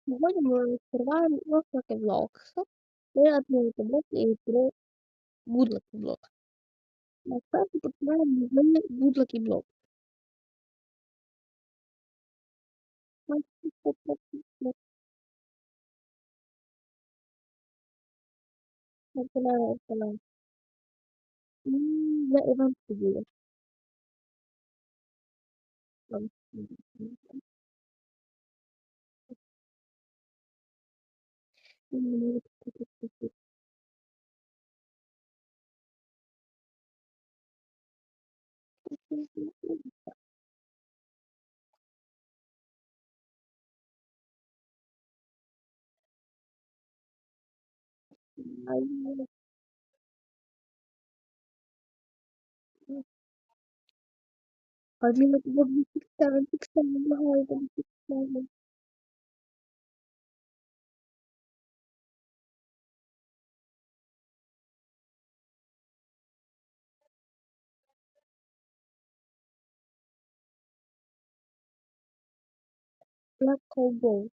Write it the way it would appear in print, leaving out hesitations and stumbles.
Сегодня мы открываем Rocket Vlogs. Мы открыли блог и игру Woodlock Vlog. Насправді починаємо з Woodlock Vlog. Починаємо. Я Іван Студія. А він от фіксами вимагає там фіксами. Black Cowboy.